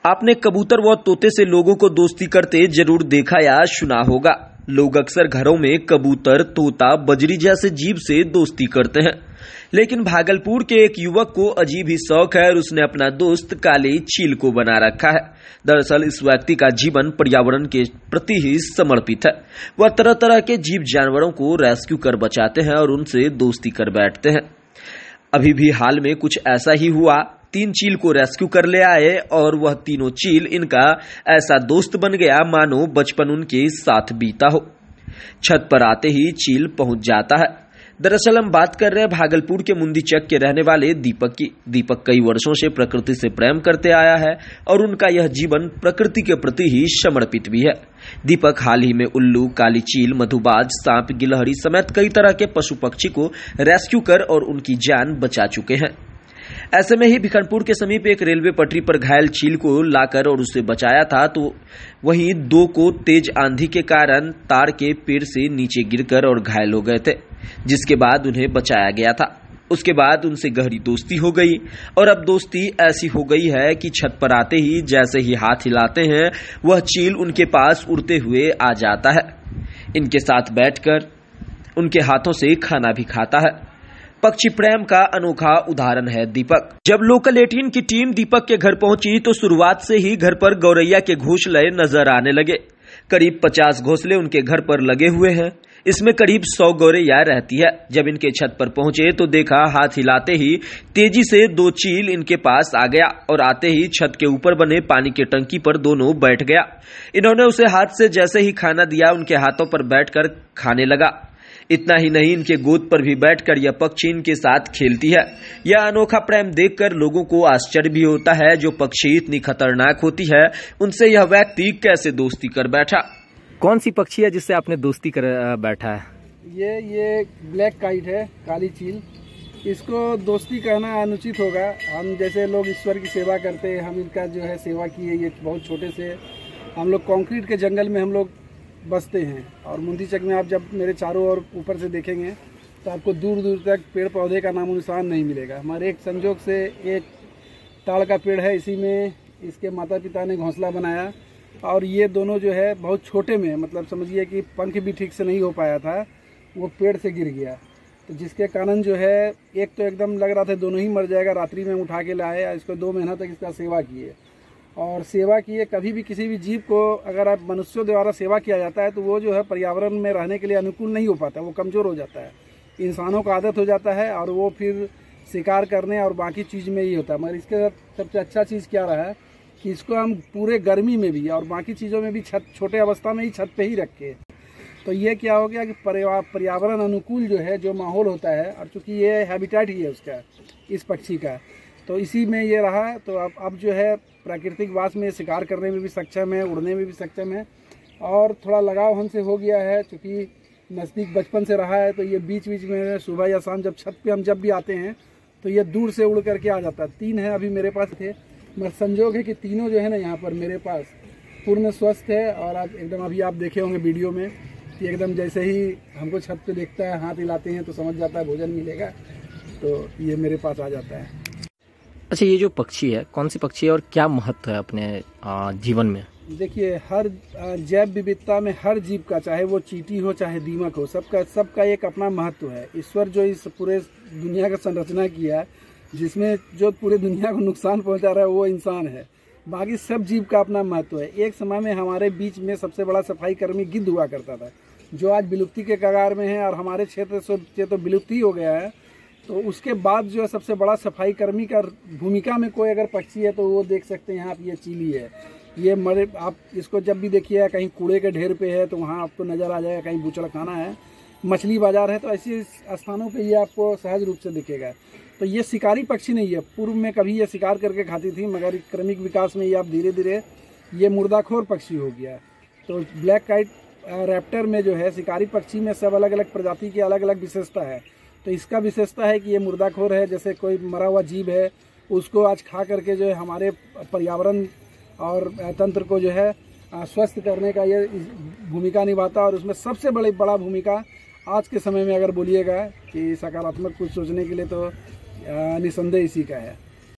आपने कबूतर व तोते से लोगों को दोस्ती करते जरूर देखा या सुना होगा। लोग अक्सर घरों में कबूतर, तोता, बजरी जैसे जीव से दोस्ती करते हैं, लेकिन भागलपुर के एक युवक को अजीब ही शौक है और उसने अपना दोस्त काली चील को बना रखा है। दरअसल इस व्यक्ति का जीवन पर्यावरण के प्रति ही समर्पित है। वह तरह तरह के जीव जानवरों को रेस्क्यू कर बचाते हैं और उनसे दोस्ती कर बैठते हैं। अभी भी हाल में कुछ ऐसा ही हुआ। 3 चील को रेस्क्यू कर ले आए और वह तीनों चील इनका ऐसा दोस्त बन गया मानो बचपन उनके साथ बीता हो। छत पर आते ही चील पहुंच जाता है। दरअसल हम बात कर रहे हैं भागलपुर के मुंदीचक के रहने वाले दीपक की। दीपक कई वर्षों से प्रकृति से प्रेम करते आया है और उनका यह जीवन प्रकृति के प्रति ही समर्पित भी है। दीपक हाल ही में उल्लू, काली चील, मधुबाज, सांप, गिलहरी समेत कई तरह के पशु पक्षी को रेस्क्यू कर और उनकी जान बचा चुके हैं। ऐसे में ही भिखनपुर के समीप एक रेलवे पटरी पर घायल चील को लाकर और उसे बचाया था, तो वहीं 2 को तेज आंधी के कारण तार के पेड़ से नीचे गिरकर और घायल हो गए थे, जिसके बाद उन्हें बचाया गया था। उसके बाद उनसे गहरी दोस्ती हो गई और अब दोस्ती ऐसी हो गई है कि छत पर आते ही जैसे ही हाथ हिलाते हैं वह चील उनके पास उड़ते हुए आ जाता है। इनके साथ बैठकर उनके हाथों से खाना भी खाता है। पक्षी प्रेम का अनोखा उदाहरण है दीपक। जब लोकल 18 की टीम दीपक के घर पहुंची तो शुरुआत से ही घर पर गौरैया के घोंसले नजर आने लगे। करीब 50 घोंसले उनके घर पर लगे हुए हैं। इसमें करीब 100 गौरैया रहती है। जब इनके छत पर पहुंचे तो देखा हाथ हिलाते ही तेजी से 2 चील इनके पास आ गया और आते ही छत के ऊपर बने पानी की टंकी पर दोनों बैठ गया। इन्होंने उसे हाथ से जैसे ही खाना दिया उनके हाथों पर बैठकर खाने लगा। इतना ही नहीं, इनके गोद पर भी बैठकर यह पक्षी इनके साथ खेलती है। यह अनोखा प्रेम देखकर लोगों को आश्चर्य भी होता है। जो पक्षी इतनी खतरनाक होती है उनसे यह व्यक्ति कैसे दोस्ती कर बैठा। कौन सी पक्षी है जिससे आपने दोस्ती कर बैठा है? ये ब्लैक काइट है, काली चील। इसको दोस्ती कहना अनुचित होगा। हम जैसे लोग ईश्वर की सेवा करते हैं, हम इनका जो है सेवा किए। ये बहुत छोटे से हम लोग कंक्रीट के जंगल में हम लोग बसते हैं और मुंदीचक में आप जब मेरे चारों ओर ऊपर से देखेंगे तो आपको दूर दूर तक पेड़ पौधे का नामो निशान नहीं मिलेगा। हमारे एक संजोग से एक ताड़ का पेड़ है, इसी में इसके माता पिता ने घोंसला बनाया और ये दोनों जो है बहुत छोटे में, मतलब समझिए कि पंख भी ठीक से नहीं हो पाया था, वो पेड़ से गिर गया। तो जिसके कारण जो है एक तो एकदम लग रहा था दोनों ही मर जाएगा। रात्रि में उठा के लाए, इसको 2 महीना तक इसका सेवा किए और सेवा किए। कभी भी किसी भी जीव को अगर आप मनुष्यों द्वारा सेवा किया जाता है तो वो जो है पर्यावरण में रहने के लिए अनुकूल नहीं हो पाता, वो कमज़ोर हो जाता है। इंसानों का आदत हो जाता है और वो फिर शिकार करने और बाकी चीज़ में ही होता है। मगर इसके साथ सबसे अच्छा चीज़ क्या रहा है कि इसको हम पूरे गर्मी में भी और बाकी चीज़ों में भी छत, छोटे अवस्था में ही छत पे ही रखे। तो ये क्या हो गया कि पर्यावरण अनुकूल जो है जो माहौल होता है, और चूँकि ये हैबिटेट ही है उसका, इस पक्षी का, तो इसी में ये रहा। तो अब जो है प्राकृतिक वास में शिकार करने में भी सक्षम है, उड़ने में भी सक्षम है और थोड़ा लगाव हमसे हो गया है। क्योंकि नज़दीक बचपन से रहा है तो ये बीच बीच में सुबह या शाम जब छत पे हम जब भी आते हैं तो ये दूर से उड़ करके आ जाता है। 3 है अभी मेरे पास थे, मगर संजोग है कि तीनों जो है ना यहाँ पर मेरे पास पूर्ण स्वस्थ है। और आप एकदम अभी आप देखे होंगे वीडियो में कि एकदम जैसे ही हमको छत पे देखता है, हाथ हिलाते हैं तो समझ जाता है भोजन मिलेगा, तो ये मेरे पास आ जाता है। अच्छा, ये जो पक्षी है कौन सी पक्षी है और क्या महत्व है अपने जीवन में? देखिए, हर जैव विविधता में हर जीव का, चाहे वो चींटी हो चाहे दीमक हो, सबका एक अपना महत्व है। ईश्वर जो इस पूरे दुनिया का संरचना किया है, जिसमें जो पूरे दुनिया को नुकसान पहुंचा रहा है वो इंसान है। बाकी सब जीव का अपना महत्व है। एक समय में हमारे बीच में सबसे बड़ा सफाई कर्मी गिद्ध हुआ करता था, जो आज विलुप्ति के कगार में है और हमारे क्षेत्र से तो विलुप्ति हो गया है। तो उसके बाद जो है सबसे बड़ा सफाई कर्मी का भूमिका में कोई अगर पक्षी है तो वो देख सकते हैं यहाँ पे ये चीली है। ये मरे, आप इसको जब भी देखिए कहीं कूड़े के ढेर पे है तो वहाँ आपको नज़र आ जाएगा, कहीं बूचड़खाना है, मछली बाजार है, तो ऐसे स्थानों पे ये आपको सहज रूप से दिखेगा। तो ये शिकारी पक्षी नहीं है। पूर्व में कभी ये शिकार करके खाती थी, मगर क्रमिक विकास में ये आप धीरे धीरे ये मुर्दाखोर पक्षी हो गया। तो ब्लैक काइट रैप्टर में जो है शिकारी पक्षी में सब अलग अलग प्रजाति की अलग अलग विशेषता है। तो इसका विशेषता है कि ये मुर्दाखोर है। जैसे कोई मरा हुआ जीव है उसको आज खा करके जो है हमारे पर्यावरण और तंत्र को जो है स्वस्थ करने का ये भूमिका निभाता है। और उसमें सबसे बड़ा भूमिका आज के समय में अगर बोलिएगा कि सकारात्मक कुछ सोचने के लिए तो निसंदेह इसी का है।